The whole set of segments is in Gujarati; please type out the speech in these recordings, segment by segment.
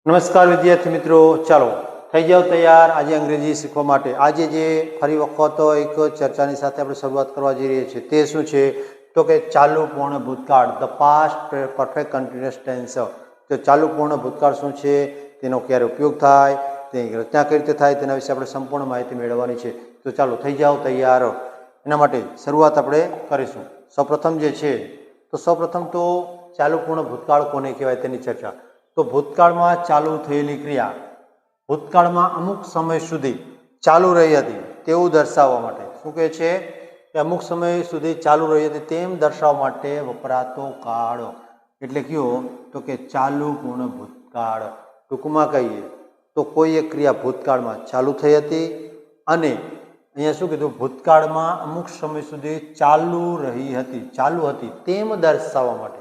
નમસ્કાર વિદ્યાર્થી મિત્રો, ચાલો થઈ જાઓ તૈયાર આજે અંગ્રેજી શીખવા માટે। આજે જે ફરી વખત એક ચર્ચાની સાથે આપણે શરૂઆત કરવા જઈ રહ્યા છીએ તે શું છે તો કે ચાલુ પૂર્ણ ભૂતકાળ, the past perfect continuous tense. તો ચાલુ પૂર્ણ ભૂતકાળ શું છે, તેનો ક્યારે ઉપયોગ થાય, તેની રચના કઈ રીતે થાય તેના વિશે આપણે સંપૂર્ણ માહિતી મેળવવાની છે। તો ચાલો થઈ જાઓ તૈયાર। એના માટે શરૂઆત આપણે કરીશું। સૌપ્રથમ જે છે તો સૌપ્રથમ તો ચાલુ પૂર્ણ ભૂતકાળ કોને કહેવાય તેની ચર્ચા। તો ભૂતકાળમાં ચાલુ થયેલી ક્રિયા ભૂતકાળમાં અમુક સમય સુધી ચાલુ રહી હતી તેવું દર્શાવવા માટે શું કહે છે કે અમુક સમય સુધી ચાલુ રહી હતી તેમ દર્શાવવા માટે વપરાતો કાળ એટલે કયો તો કે ચાલુ પૂર્ણ ભૂતકાળ। ટૂંકમાં કહીએ તો કોઈ એક ક્રિયા ભૂતકાળમાં ચાલુ થઈ હતી અને અહીંયા શું કીધું, ભૂતકાળમાં અમુક સમય સુધી ચાલુ રહી હતી, ચાલુ હતી તેમ દર્શાવવા માટે,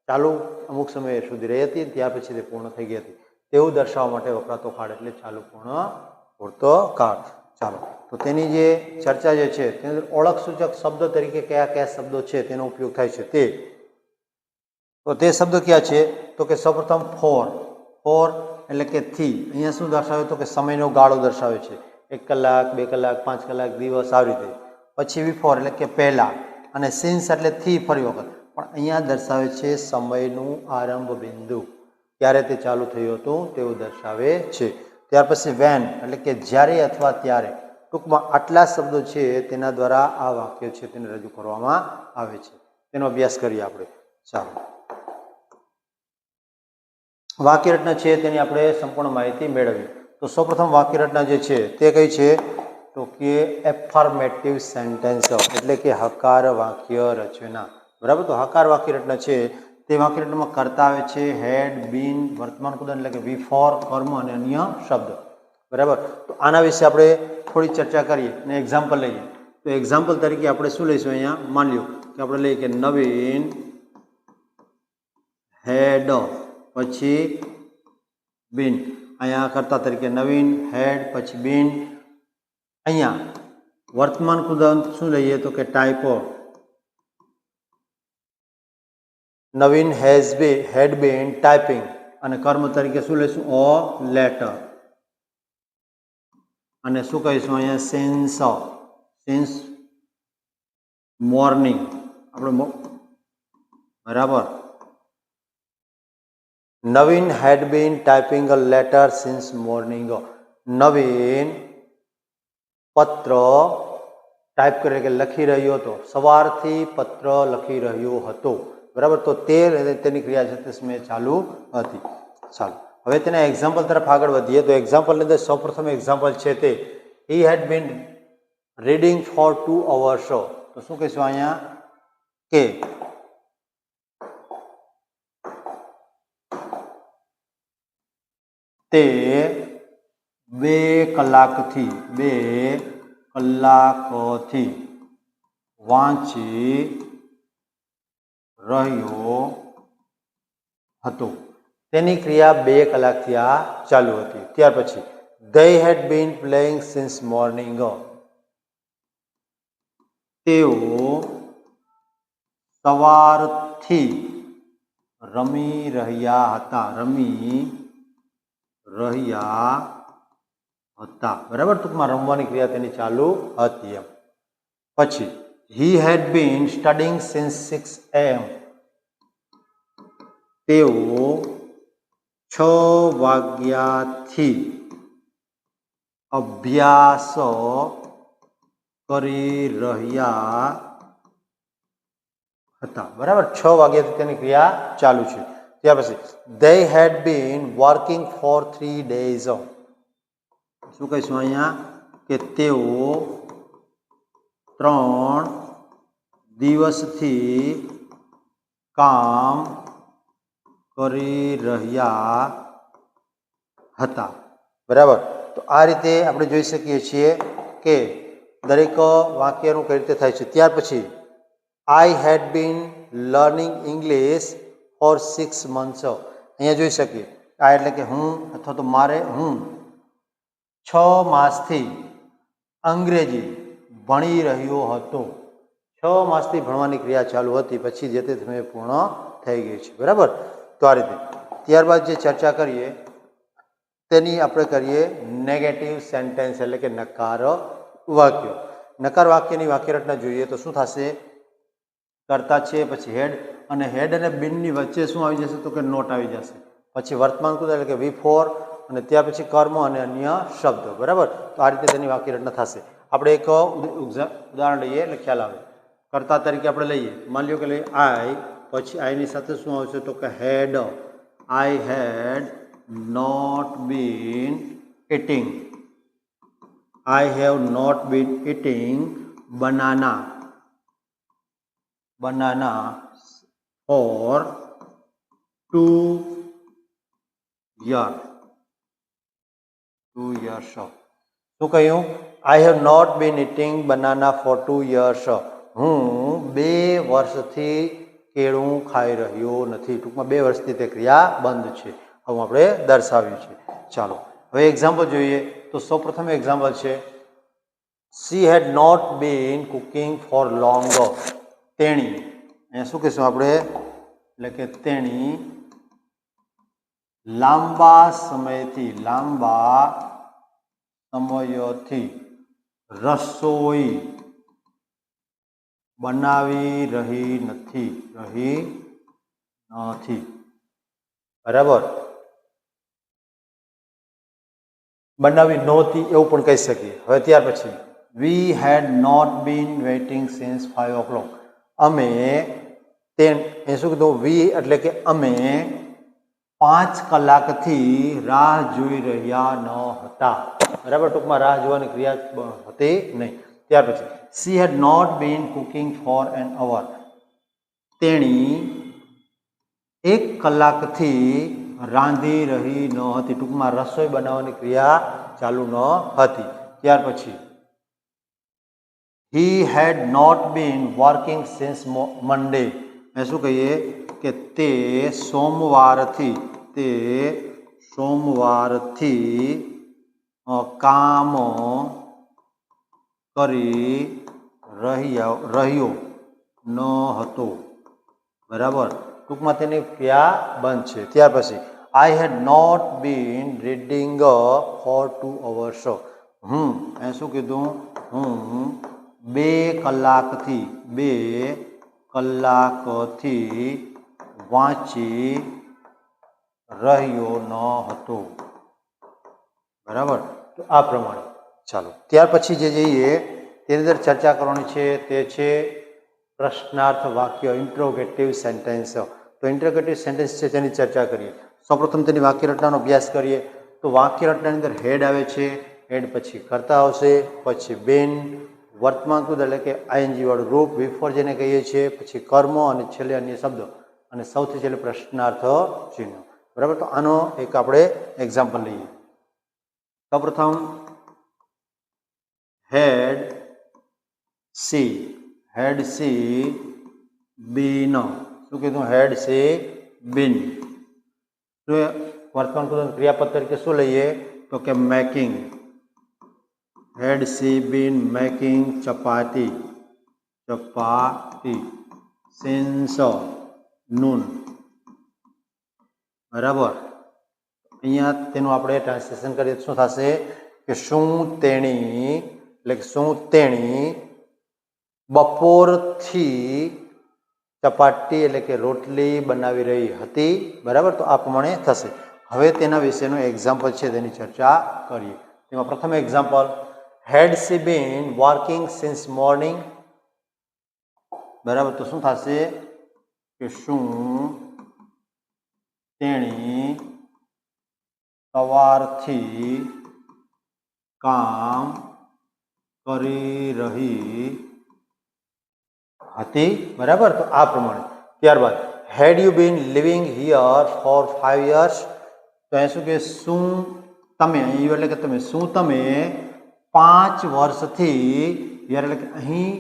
ચાલુ અમુક સમય સુધી રહી હતી ત્યાર પછી તે પૂર્ણ થઈ ગઈ હતી તેવું દર્શાવવા માટે વપરાતો કાળ એટલે ચાલુ પૂર્ણ ભૂતકાળ। ચાલો તો તેની જે ચર્ચા જે છે તેની અંદર ઓળખ સૂચક શબ્દ તરીકે કયા કયા શબ્દો છે તેનો ઉપયોગ થાય છે તે શબ્દો ક્યાં છે તો કે સૌપ્રથમ ફોર એટલે કે થી। અહીંયા શું દર્શાવે તો કે સમયનો ગાળો દર્શાવે છે, 1 કલાક 2 કલાક 5 કલાક દિવસ આવી રીતે। પછી બિફોર એટલે કે પહેલા અને સિન્સ એટલે થી ફરી વખત, પણ અહીંયા દર્શાવે છે સમયનું આરંભ બિંદુ, ક્યારે તે ચાલુ થયું હતું તેવું દર્શાવે છે। ત્યાર પછી વેન એટલે કે જ્યારે અથવા ત્યારે। ટૂંકમાં આટલા શબ્દો છે તેના દ્વારા આ વાક્ય છે તેને રજૂ કરવામાં આવે છે, તેનો અભ્યાસ કરીએ આપણે। ચાલો વાક્ય રચના છે તેની આપણે સંપૂર્ણ માહિતી મેળવીએ। તો સૌપ્રથમ વાક્ય રચના જે છે તે કઈ છે તો કે એફર્મેટિવ સેન્ટેન્સ એટલે કે હકાર વાક્ય રચના, બરાબર। તો હકાર વાક્ય રચના છે તે વાક્ય રચનામાં કરતા આવે છે હેડ, બીન, વર્તમાન પદ એટલે કે બિફોર, કર્મ અને અન્ય શબ્દ, બરાબર। તો આના વિશે આપણે થોડી ચર્ચા કરીએ અને એક્ઝામ્પલ લઈએ। તો એક્ઝામ્પલ તરીકે આપણે શું લઈશું, અહીંયા માન લો કે આપણે લઈએ કે નવીન હેડ પછી બીન, અહીંયા કરતા તરીકે નવીન હેડ પછી બીન। અહીંયા વર્તમાન પદ શું લઈએ તો કે typo, Navin had been typing, અને કર્મ તરીકે શું લઈશું ઓ લેટર, અને શું કહીશું અહીંયા સિન્સ મોર્નિંગ આપણે, બરાબર। Naveen had been typing a letter since morning, Naveen પત્ર ટાઈપ કરે કે લખી રહ્યો હતો, સવારથી પત્ર લખી રહ્યો હતો, બરાબર। તો તેની ક્રિયા છે તે સમયે ચાલુ હતી। ચાલો હવે તેના એક્ઝામ્પલ તરફ આગળ વધીએ। તો એક્ઝામ્પલની અંદર સૌપ્રથમ એક્ઝામ્પલ છે તે હી હેડ બીન રીડિંગ ફોર 2 hours। તો શું કહીશું અહીંયા કે તે 2 કલાકથી વાંચી રહ્યો હતો, તેની ક્રિયા 2 કલાકથી આ ચાલુ હતી। ત્યાર પછી they had been playing since morning, તેઓ સવારથી રમી રહ્યા હતા, બરાબર। ટૂંકમાં રમવાની ક્રિયા તેની ચાલુ હતી એમ। પછી he had been studying since 6 am, તેઓ 6 વાગ્યાથી અભ્યાસ કરી રહ્યા હતા, બરાબર। 6 વાગ્યાથી તેની ક્રિયા ચાલુ છે। ત્યાર પછી they had been working for 3 days, શું કહીશું અહીંયા કે તેઓ 3 દિવસથી કામ કરી રહ્યા હતા, બરાબર। તો આ રીતે આપણે જોઈ શકીએ છીએ કે દરેક વાક્યનું કઈ રીતે થાય છે। ત્યાર પછી આઈ હેડ બીન લર્નિંગ ઇંગ્લિશ ફોર 6 months, અહીંયા જોઈ શકીએ આ એટલે કે હું અથવા તો હું 6 માસથી અંગ્રેજી ભણી રહ્યો હતો, 6 માસથી ભણવાની ક્રિયા ચાલુ હતી, પછી જે તે સમયે પૂર્ણ થઈ ગઈ છે, બરાબર। તો આ રીતે ત્યારબાદ જે ચર્ચા કરીએ તેની આપણે કરીએ નેગેટિવ સેન્ટેન્સ એટલે કે નકાર વાક્યો. નકાર વાક્યની વાક્યરચના જોઈએ તો શું થશે? કર્તા છે, પછી હેડ, અને હેડ અને બીનની વચ્ચે શું આવી જશે? તો કે નોટ આવી જશે. પછી વર્તમાન કૃત એટલે કે V4, અને ત્યાર પછી કર્મ અને અન્ય શબ્દ. બરાબર? તો આ રીતે તેની વાક્યરચના થશે. આપણે એક ઉદાહરણ લઈએ એટલે ખ્યાલ આવે. કર્તા તરીકે આપણે લઈએ, માની લો કે લઈએ આઈ, પછી આઈની સાથે શું આવશે? તો કે had. I had not been eating. I have not been eating banana for 2 years. 2 years. શું કહ્યું? I have not been eating banana for 2 years. હું 2 વર્ષથી કેળું ખાઈ રહ્યો નથી. ટૂંકમાં 2 વર્ષથી તે ક્રિયા બંધ છે. આવું આપણે દર્શાવ્યું છે. ચાલો હવે એક્ઝામ્પલ જોઈએ. તો સૌપ્રથમ એક્ઝામ્પલ છે, she had not been cooking for long. તેણી, અહીંયા શું કહીશું આપણે? એટલે કે તેણી લાંબા સમયથી રસોઈ બનાવી રહી નથી. બરાબર? બનાવી નહોતી એવું પણ કહી શકીએ. હવે ત્યાર પછી we had not been waiting since 5 o'clock. અમે એ શું કીધું? we એટલે કે અમે 5 કલાકથી રાહ જોઈ રહ્યા ન હતા. બરાબર? ટૂંકમાં રાહ જોવાની ક્રિયા હતી નહીં. ત્યાર પછી she had not been cooking for an hour. તેણી 1 કલાકથી રાંધી રહી ન હતી. ટૂંકમાં રસોઈ બનાવવાની ક્રિયા ચાલુ ન હતી. ત્યાર પછી he had not been working since Monday. મેં શું કહીએ કે તે સોમવારથી કામ કરી રહ્યો ન હતો. બરાબર? ટૂંકમાં તેની ક્રિયા બંધ છે. ત્યાર પછી I had not been reading for 2 hours. અહીં શું કીધું? હું 2 કલાકથી વાંચી રહ્યો ન હતો. બરાબર? તો આ પ્રમાણે. ચાલો ત્યાર પછી જે જઈએ તેની અંદર ચર્ચા કરવાની છે તે છે પ્રશ્નાર્થ વાક્ય, ઇન્ટ્રોગેટિવ સેન્ટેન્સ. તો ઇન્ટ્રોગેટિવ સેન્ટેન્સ છે તેની ચર્ચા કરીએ. સૌપ્રથમ તેની વાક્યરચનાનો અભ્યાસ કરીએ. તો વાક્યરચનાની અંદર હેડ આવે છે, હેડ પછી કર્તા આવશે, પછી બેન, વર્તમાનકૃત એટલે કે આઈએનજી વાળું રૂપ, V4 જેને કહીએ છીએ, પછી કર્મ, અને છેલ્લે અન્ય શબ્દો, અને સૌથી છેલ્લે પ્રશ્નાર્થ ચિહ્ન. બરાબર? તો આનો એક આપણે એક્ઝામ્પલ લઈએ. સૌપ્રથમ હેડ સી બીન. શું કીધું? Had she been. વર્તમાન ક્રિયાપદ તરીકે શું લઈએ? તો કે making. Had she been making chapati. Since noon. બરાબર? અહીંયા તેનું આપણે ટ્રાન્સલેશન કરીએ તો શું થશે? કે શું તેણી બપોરથી ચપાટી એટલે કે રોટલી બનાવી રહી હતી. બરાબર? તો આ પ્રમાણે થશે. હવે તેના વિશેનું એક્ઝામ્પલ છે તેની ચર્ચા કરીએ. તેમાં પ્રથમ example, had she been working since morning. બરાબર? તો શું થશે? કે શું તેણી સવારથી કામ કરી રહી હતી. બરાબર? તો આ પ્રમાણે. ત્યારબાદ had you been living here for 5 years. તો એ શું કે શું તમે, અહીં એટલે કે તમે, શું તમે 5 વર્ષથી હિયર એટલે કે અહીં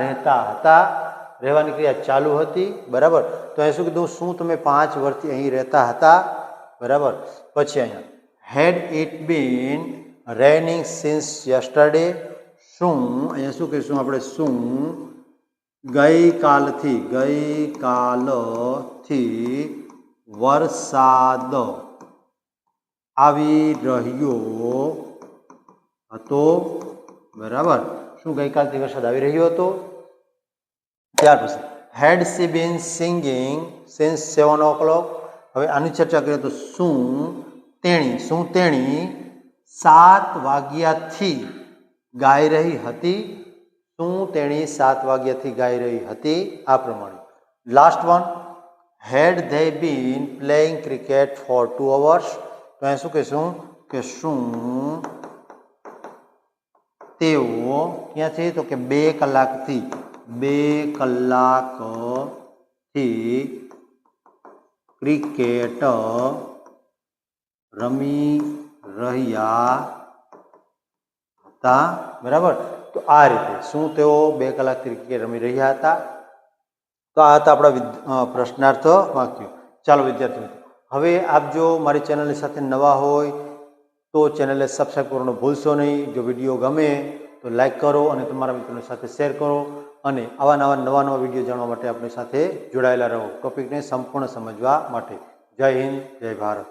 રહેતા હતા. રહેવાની ક્રિયા ચાલુ હતી. બરાબર? તો અહીં શું કીધું? શું તમે 5 વર્ષથી અહીં રહેતા હતા. બરાબર? પછી અહીંયા had it been raining since yesterday. શું અહીંયા શું કહીશું આપણે? શું ગઈકાલથી વરસાદ આવી રહ્યો હતો. બરાબર. શું ગઈકાલથી વરસાદ આવી રહ્યો હતો? ત્યાર પછી હેડ she bin singing since 7 o'clock. હવે આની ચર્ચા કરીએ તો શું તેણી 7 વાગ્યાથી ગાઈ રહી હતી? શું તેણી 7 વાગ્યાથી ગાઈ રહી હતી? આ પ્રમાણે. Last one, had they been playing cricket for 2 hours. તો અહીં શું કહીશું કે શું તેઓ ક્યાંથી? તો કે 2 કલાકથી ક્રિકેટ રમી રહ્યા હતા. બરાબર. તો આ રીતે શું તેઓ 2 કલાકથી ક્રિકેટ રમી રહ્યા હતા? તો આ હતા આપણા પ્રશ્નાર્થ વાક્યો. ચાલો વિદ્યાર્થી મિત્રો, હવે આપ જો મારી ચેનલની સાથે નવા હોય તો ચેનલને સબસ્ક્રાઈબ કરવાનું ભૂલશો નહીં. જો વિડીયો ગમે તો લાઈક કરો અને તમારા મિત્રોની સાથે શેર કરો અને આવા નવા વિડીયો જાણવા માટે આપણી સાથે જોડાયેલા રહો, ટોપિકને સંપૂર્ણ સમજવા માટે. જય હિન્દ, જય ભારત.